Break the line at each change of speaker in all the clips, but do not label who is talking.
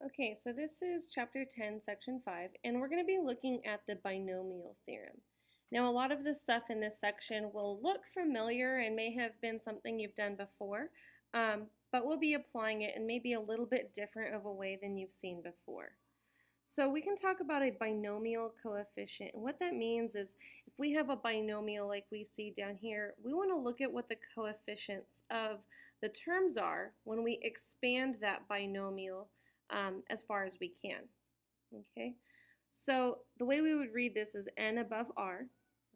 Okay, so this is chapter 10, section 5, and we're going to be looking at the binomial theorem. Now, a lot of the stuff in this section will look familiar and may have been something you've done before, but we'll be applying it in maybe a little bit different of a way than you've seen before. So we can talk about a binomial coefficient, and what that means is if we have a binomial like we see down here, we want to look at what the coefficients of the terms are when we expand that binomial as far as we can. Okay, so the way we would read this is n above r.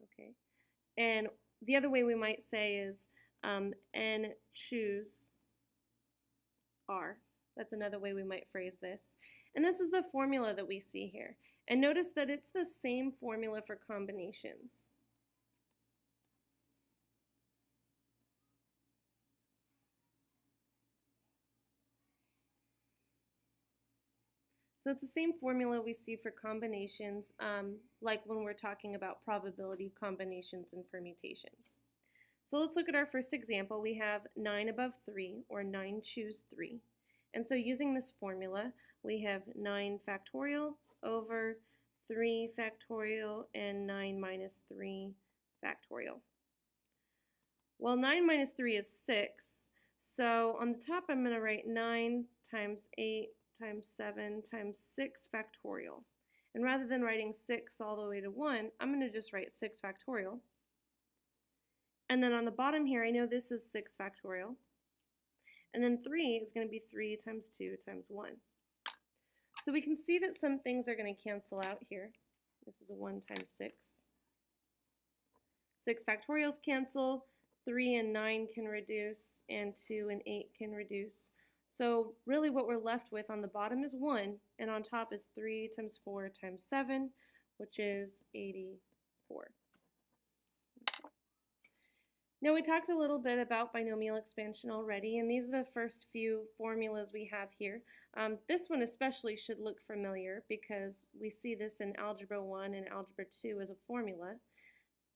Okay, and the other way we might say is n choose r. That's another way we might phrase this. And this is the formula that we see here. And notice that it's the same formula for combinations. So it's the same formula we see for combinations, like when we're talking about probability combinations and permutations. So let's look at our first example. We have 9 above 3, or 9 choose 3. And so using this formula, we have 9 factorial over 3 factorial and 9 minus 3 factorial. Well, 9 minus 3 is 6. So on the top, I'm going to write 9 times 8 times 7 times 6 factorial. And rather than writing 6 all the way to 1, I'm going to just write 6 factorial. And then on the bottom here, I know this is 6 factorial. And then 3 is going to be 3 times 2 times 1. So we can see that some things are going to cancel out here. This is a 1 times 6. 6 factorials cancel, 3 and 9 can reduce, and 2 and 8 can reduce. So really what we're left with on the bottom is 1, and on top is 3 times 4 times 7, which is 84. Now we talked a little bit about binomial expansion already, and these are the first few formulas we have here. This one especially should look familiar because we see this in Algebra 1 and Algebra 2 as a formula.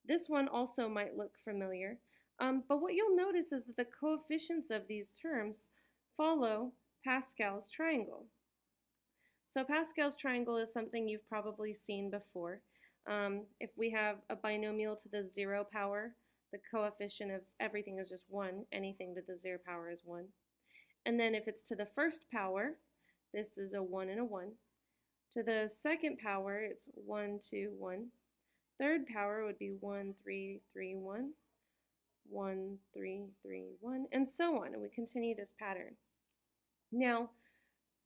This one also might look familiar, but what you'll notice is that the coefficients of these terms follow Pascal's triangle. So Pascal's triangle is something you've probably seen before. If we have a binomial to the 0 power, the coefficient of everything is just 1. Anything to the 0 power is 1. And then if it's to the first power, this is a 1 and a 1. To the second power, it's 1, 2, 1. Third power would be 1, 3, 3, 1. 1, 3, 3, 1, and so on. And we continue this pattern. Now,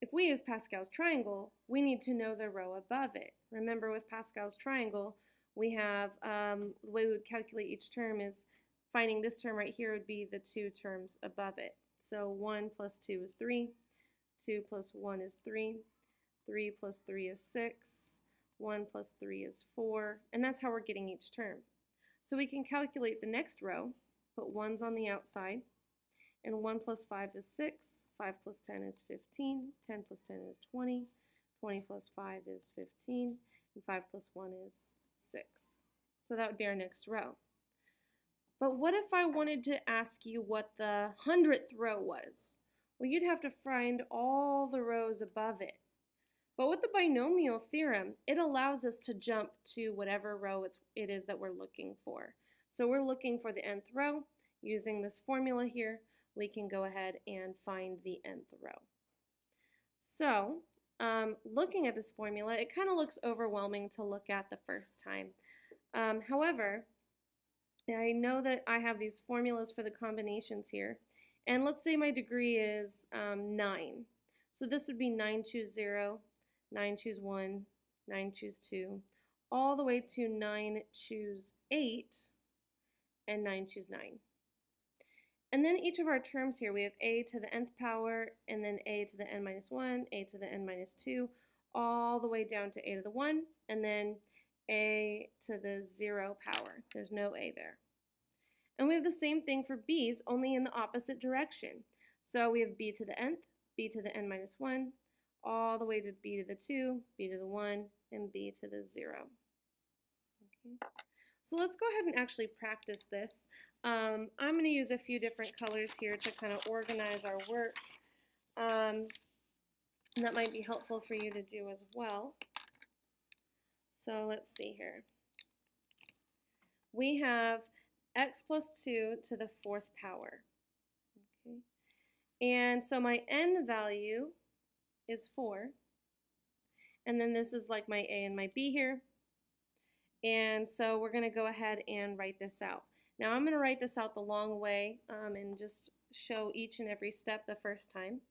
if we use Pascal's triangle, we need to know the row above it. Remember, with Pascal's triangle, we have, the way we would calculate each term is finding this term right here would be the 2 terms above it. So 1 plus 2 is 3, 2 plus 1 is 3, 3 plus 3 is 6, 1 plus 3 is 4, and that's how we're getting each term. So we can calculate the next row, put 1s on the outside, and 1 plus 5 is 6, 5 plus 10 is 15, 10 plus 10 is 20, 20 plus 5 is 15, and 5 plus 1 is 6. So that would be our next row. But what if I wanted to ask you what the 100th row was? Well, you'd have to find all the rows above it. But with the binomial theorem, it allows us to jump to whatever row it is that we're looking for. So we're looking for the nth row. Using this formula here, we can go ahead and find the nth row. So looking at this formula, it kind of looks overwhelming to look at the first time. However, I know that I have these formulas for the combinations here, and let's say my degree is 9. So this would be 9 choose 0, 9 choose 1, 9 choose 2, all the way to 9 choose 8, and 9 choose 9. And then each of our terms here, we have a to the nth power, and then a to the n minus 1, a to the n minus 2, all the way down to a to the 1, and then a to the 0 power. There's no a there. And we have the same thing for b's, only in the opposite direction. So we have b to the nth, b to the n minus 1, all the way to b to the 2, b to the 1, and b to the 0. Okay. So let's go ahead and actually practice this. I'm going to use a few different colors here to kind of organize our work. And that might be helpful for you to do as well. So let's see here. We have x plus 2 to the 4th power. Okay. And so my n value is 4. And then this is like my a and my b here. And so we're going to go ahead and write this out. Now I'm going to write this out the long way and just show each and every step the first time.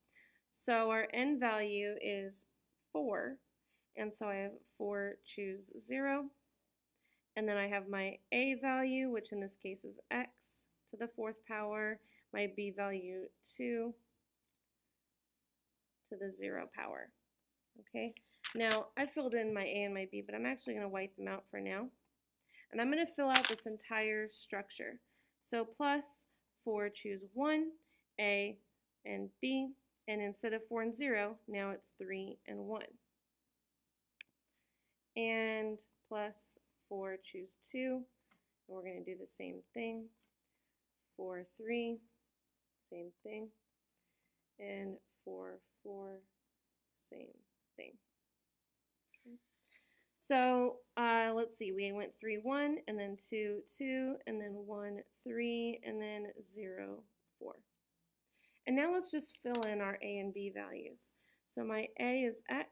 So our n value is 4. And so I have 4 choose 0. And then I have my a value, which in this case is x to the 4th power, my b value 2 to the 0 power. Okay, now I filled in my a and my b, but I'm actually going to white them out for now. And I'm going to fill out this entire structure. So plus 4 choose 1, a and b, and instead of 4 and 0, now it's 3 and 1. And plus 4 choose 2, and we're going to do the same thing. 4, 3, same thing. And 4, 4, same thing. Okay. So let's see, we went 3, 1, and then 2, 2, and then 1, 3, and then 0, 4. And now let's just fill in our a and b values. So my a is x.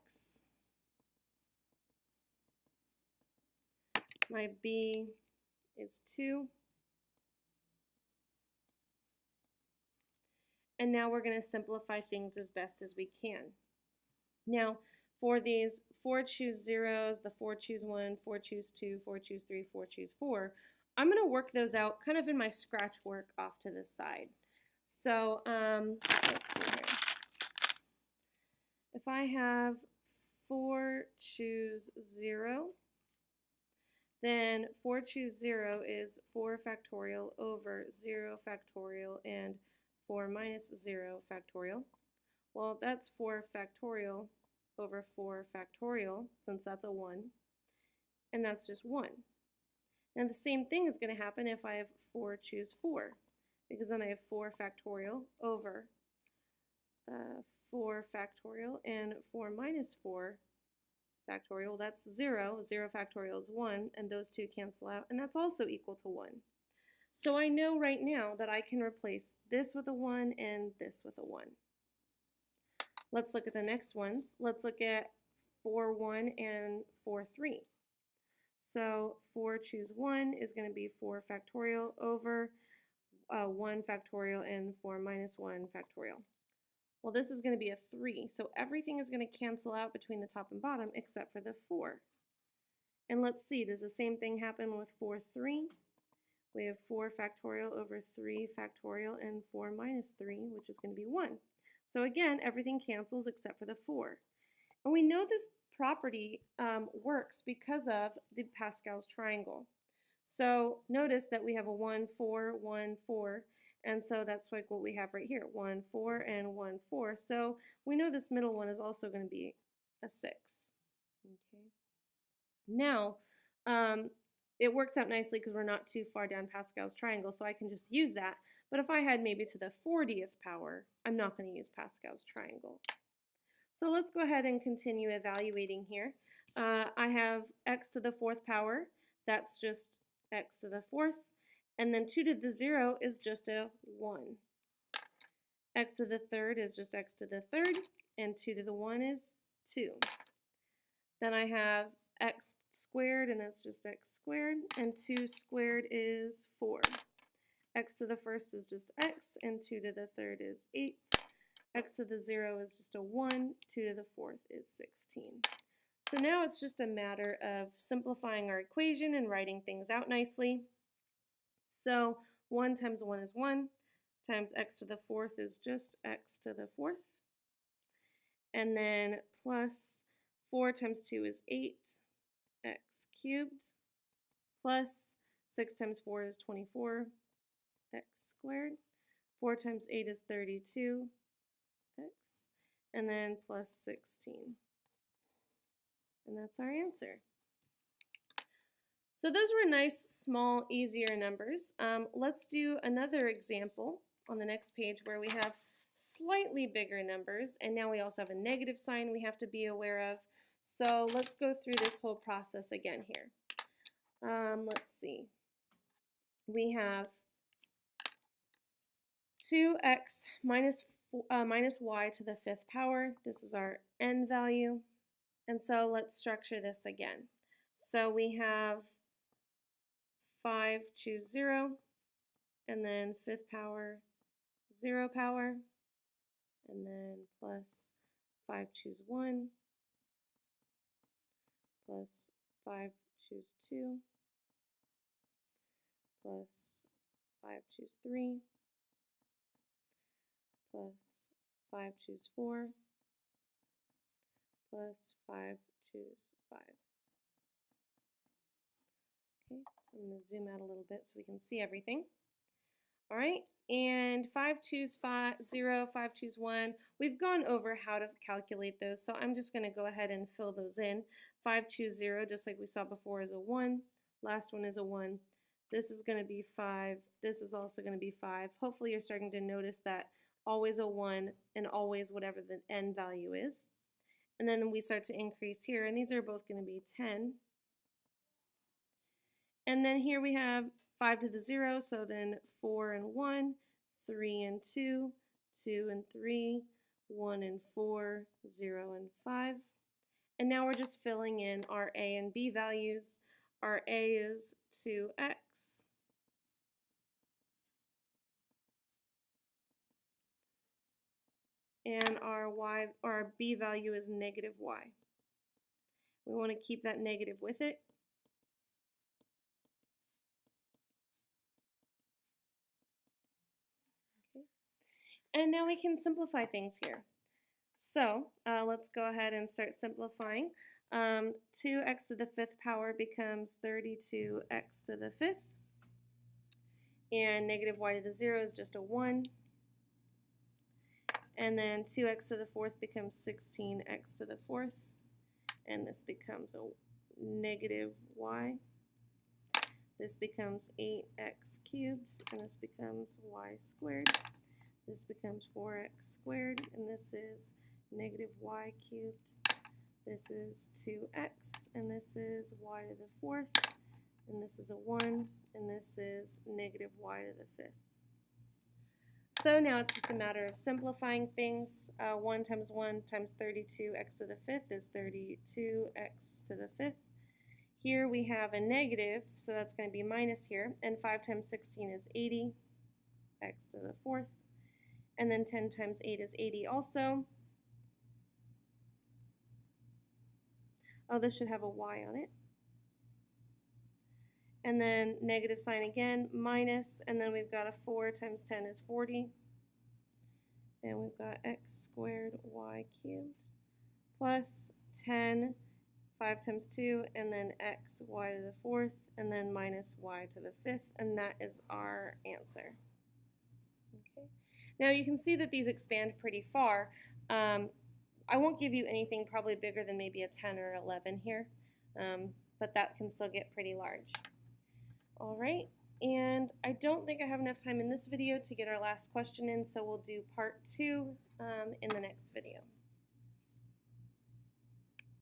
My b is 2. And now we're going to simplify things as best as we can. Now, for these 4 choose 0s, the 4 choose 1, 4 choose 2, 4 choose 3, 4 choose 4, I'm going to work those out kind of in my scratch work off to the side. So let's see here. If I have 4 choose 0, then 4 choose 0 is 4 factorial over 0 factorial and 4 minus 0 factorial. Well, that's 4 factorial over 4 factorial, since that's a 1, and that's just 1. Now the same thing is going to happen if I have 4 choose 4, because then I have 4 factorial over 4 factorial and 4 minus 4 factorial, that's 0. 0 factorial is 1, and those two cancel out, and that's also equal to 1. So I know right now that I can replace this with a 1 and this with a 1. Let's look at the next ones. Let's look at 4, 1 and 4, 3. So 4 choose 1 is going to be 4 factorial over 1 factorial and 4 minus 1 factorial. Well, this is going to be a 3, so everything is going to cancel out between the top and bottom except for the 4. And let's see, does the same thing happen with 4, 3? We have 4 factorial over 3 factorial and 4 minus 3, which is going to be 1. So again, everything cancels except for the 4. And we know this property works because of the Pascal's triangle. So notice that we have a 1, 4, 1, 4, and so that's like what we have right here, 1, 4, and 1, 4. So we know this middle one is also going to be a 6. Okay. Now, it works out nicely because we're not too far down Pascal's triangle, so I can just use that. But if I had maybe to the 40th power, I'm not going to use Pascal's triangle. So let's go ahead and continue evaluating here. I have x to the 4th power. That's just x to the 4th. And then 2 to the 0 is just a 1. X to the 3rd is just x to the 3rd. And 2 to the 1 is 2. Then I have x squared, and that's just x squared. And 2 squared is 4. X to the 1st is just x, and 2 to the 3rd is 8. X to the 0 is just a 1, 2 to the 4th is 16. So now it's just a matter of simplifying our equation and writing things out nicely. So 1 times 1 is 1, times x to the 4th is just x to the 4th. And then plus 4 times 2 is 8, x cubed, plus 6 times 4 is 24, x squared. 4 times 8 is 32, x, and then plus 16. And that's our answer. So those were nice, small, easier numbers. Let's do another example on the next page where we have slightly bigger numbers, and now we also have a negative sign we have to be aware of. So let's go through this whole process again here. Let's see. We have 2x minus y to the 5th power. This is our n value. And so let's structure this again. So we have 5 choose 0, and then 5th power, 0 power, and then plus 5 choose 1, plus 5 choose 2, plus 5 choose 3, plus 5 choose 4, plus 5 choose 5. Okay, so I'm going to zoom out a little bit so we can see everything. All right, and 5 choose 0, 5 choose 1. We've gone over how to calculate those, so I'm just going to go ahead and fill those in. 5 choose 0, just like we saw before, is a 1. Last one is a 1. This is going to be 5. This is also going to be 5. Hopefully you're starting to notice that always a 1 and always whatever the n value is. And then we start to increase here, and these are both going to be 10. And then here we have 5 to the 0, so then 4 and 1, 3 and 2, 2 and 3, 1 and 4, 0 and 5. And now we're just filling in our a and b values. Our a is 2x. And our b value is negative y. We want to keep that negative with it. Okay. And now we can simplify things here. So let's go ahead and start simplifying. 2x to the 5th power becomes 32x to the 5th. And negative y to the 0 is just a 1. And then 2x to the 4th becomes 16x to the 4th. And this becomes a negative y. This becomes 8x cubed, and this becomes y squared. This becomes 4x squared, and this is negative y cubed. This is 2x, and this is y to the 4th, and this is a 1, and this is negative y to the 5th. So now it's just a matter of simplifying things. 1 times 1 times 32x to the 5th is 32x to the 5th. Here we have a negative, so that's going to be minus here, and 5 times 16 is 80, x to the 4th, and then 10 times 8 is 80 also. Oh, this should have a y on it. And then negative sign again, minus, and then we've got a 4 times 10 is 40, and we've got x squared y cubed, plus 10, 5 times 2, and then x y to the 4th, and then minus y to the 5th, and that is our answer. Okay. Now you can see that these expand pretty far. I won't give you anything probably bigger than maybe a 10 or 11 here, but that can still get pretty large. All right, and I don't think I have enough time in this video to get our last question in, so we'll do part 2 in the next video.